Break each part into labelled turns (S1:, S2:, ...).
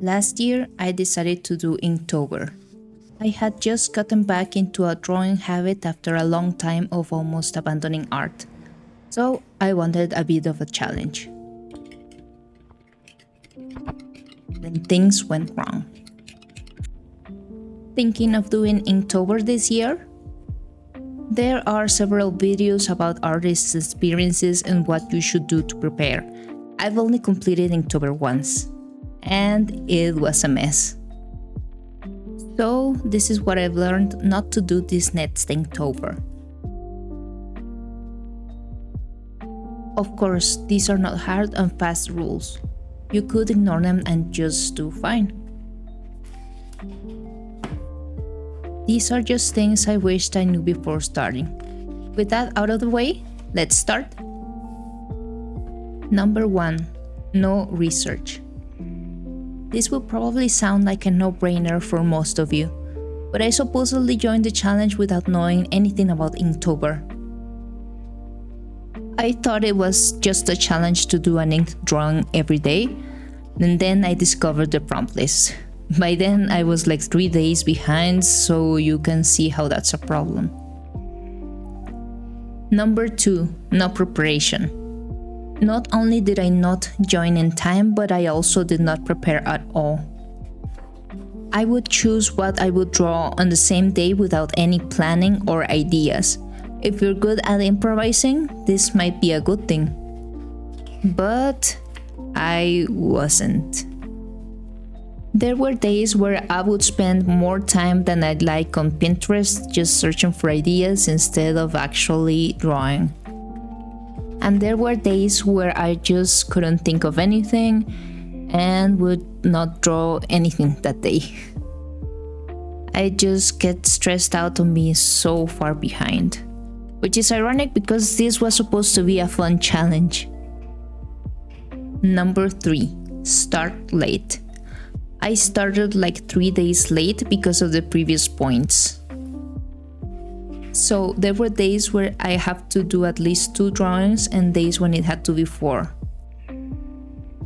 S1: Last year, I decided to do Inktober. I had just gotten back into a drawing habit after a long time of almost abandoning art, so I wanted a bit of a challenge. Then things went wrong. Thinking of doing Inktober this year? There are several videos about artists' experiences and what you should do to prepare. I've only completed Inktober once, and it was a mess. So this is what I've learned not to do this next Inktober. Of course, these are not hard and fast rules. You could ignore them and just do fine. These are just things I wished I knew before starting. With that out of the way, let's start. Number 1. No research. This will probably sound like a no-brainer for most of you, but I supposedly joined the challenge without knowing anything about Inktober. I thought it was just a challenge to do an inked drawing every day, and then I discovered the prompt list. By then, I was like 3 days behind, so you can see how that's a problem. Number 2. No preparation. Not only did I not join in time, but I also did not prepare at all. I would choose what I would draw on the same day without any planning or ideas. If you're good at improvising, this might be a good thing. But I wasn't. There were days where I would spend more time than I'd like on Pinterest just searching for ideas instead of actually drawing. And there were days where I just couldn't think of anything and would not draw anything that day. I just get stressed out on being so far behind, which is ironic because this was supposed to be a fun challenge. Number 3. Start late. I started like 3 days late because of the previous points. So there were days where I have to do at least 2 drawings and days when it had to be 4.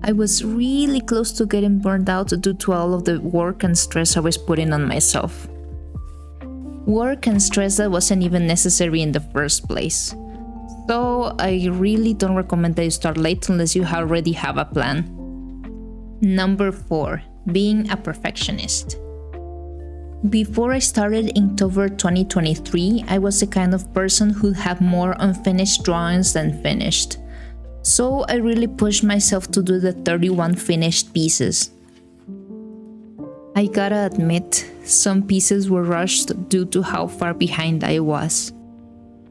S1: I was really close to getting burned out due to all of the work and stress I was putting on myself. Work and stress that wasn't even necessary in the first place. So I really don't recommend that you start late unless you already have a plan. Number 4. Being a perfectionist. Before I started Inktober 2023, I was the kind of person who'd have more unfinished drawings than finished. So I really pushed myself to do the 31 finished pieces. I gotta admit, some pieces were rushed due to how far behind I was.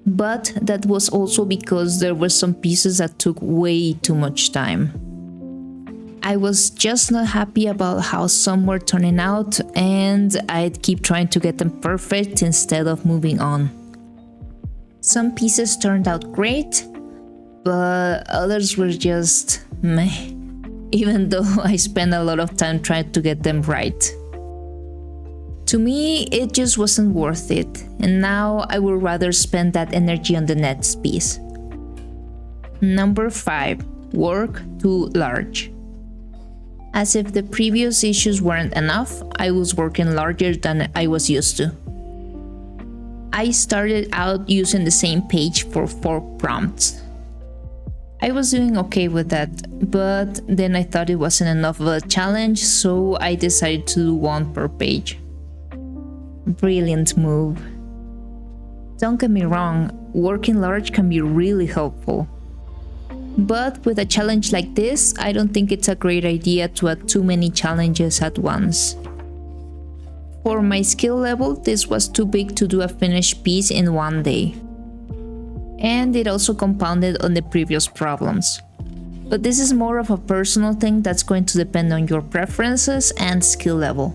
S1: But that was also because there were some pieces that took way too much time. I was just not happy about how some were turning out, and I'd keep trying to get them perfect instead of moving on. Some pieces turned out great, but others were just meh, even though I spent a lot of time trying to get them right. To me, it just wasn't worth it, and now I would rather spend that energy on the next piece. Number 5. Work too large. As if the previous issues weren't enough, I was working larger than I was used to. I started out using the same page for 4 prompts. I was doing okay with that, but then I thought it wasn't enough of a challenge, so I decided to do 1 per page. Brilliant move. Don't get me wrong, working large can be really helpful. But with a challenge like this, I don't think it's a great idea to add too many challenges at once. For my skill level, this was too big to do a finished piece in 1 day. And it also compounded on the previous problems. But this is more of a personal thing that's going to depend on your preferences and skill level.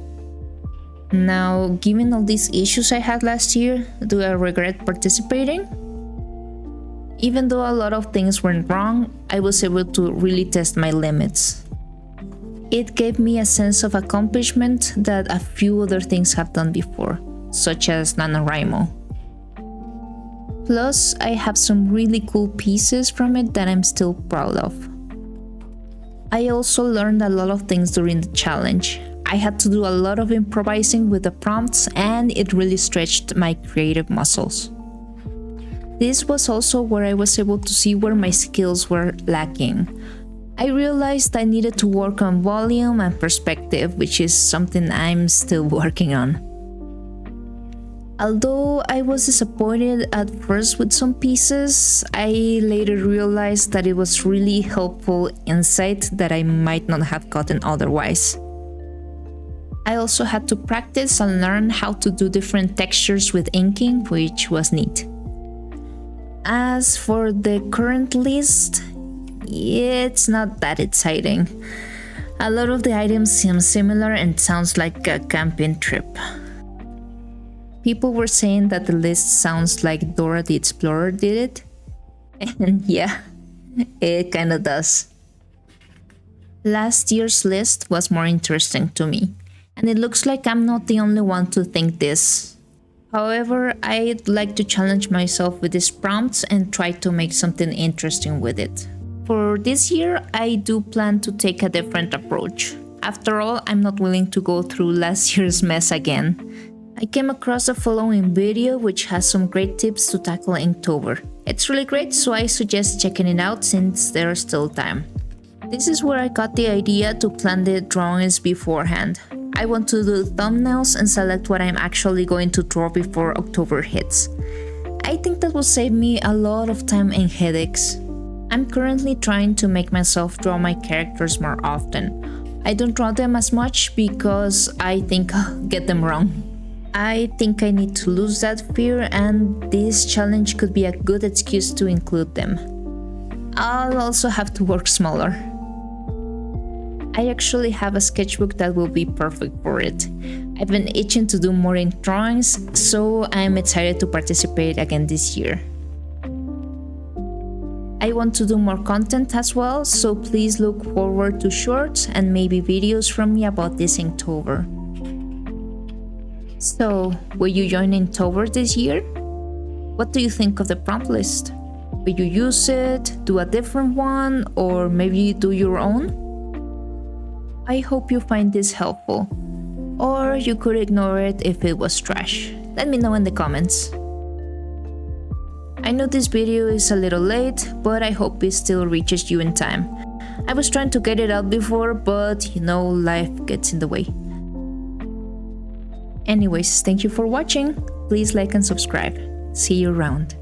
S1: Now, given all these issues I had last year, do I regret participating? Even though a lot of things went wrong, I was able to really test my limits. It gave me a sense of accomplishment that a few other things have done before, such as NaNoWriMo. Plus, I have some really cool pieces from it that I'm still proud of. I also learned a lot of things during the challenge. I had to do a lot of improvising with the prompts, and it really stretched my creative muscles. This was also where I was able to see where my skills were lacking. I realized I needed to work on volume and perspective, which is something I'm still working on. Although I was disappointed at first with some pieces, I later realized that it was really helpful insight that I might not have gotten otherwise. I also had to practice and learn how to do different textures with inking, which was neat. As for the current list, it's not that exciting. A lot of the items seem similar and sounds like a camping trip. People were saying that the list sounds like Dora the Explorer did it. And yeah, it kinda does. Last year's list was more interesting to me, and it looks like I'm not the only one to think this. However, I'd like to challenge myself with these prompts and try to make something interesting with it. For this year, I do plan to take a different approach. After all, I'm not willing to go through last year's mess again. I came across the following video which has some great tips to tackle Inktober. It's really great, so I suggest checking it out since there's still time. This is where I got the idea to plan the drawings beforehand. I want to do thumbnails and select what I'm actually going to draw before October hits. I think that will save me a lot of time and headaches. I'm currently trying to make myself draw my characters more often. I don't draw them as much because I think I'll get them wrong. I think I need to lose that fear, and this challenge could be a good excuse to include them. I'll also have to work smaller. I actually have a sketchbook that will be perfect for it. I've been itching to do more ink drawings, so I'm excited to participate again this year. I want to do more content as well, so please look forward to shorts and maybe videos from me about this Inktober. So, will you join Inktober this year? What do you think of the prompt list? Will you use it, do a different one, or maybe do your own? I hope you find this helpful. Or you could ignore it if it was trash. Let me know in the comments. I know this video is a little late, but I hope it still reaches you in time. I was trying to get it out before, but life gets in the way. Anyways, thank you for watching. Please like and subscribe. See you around.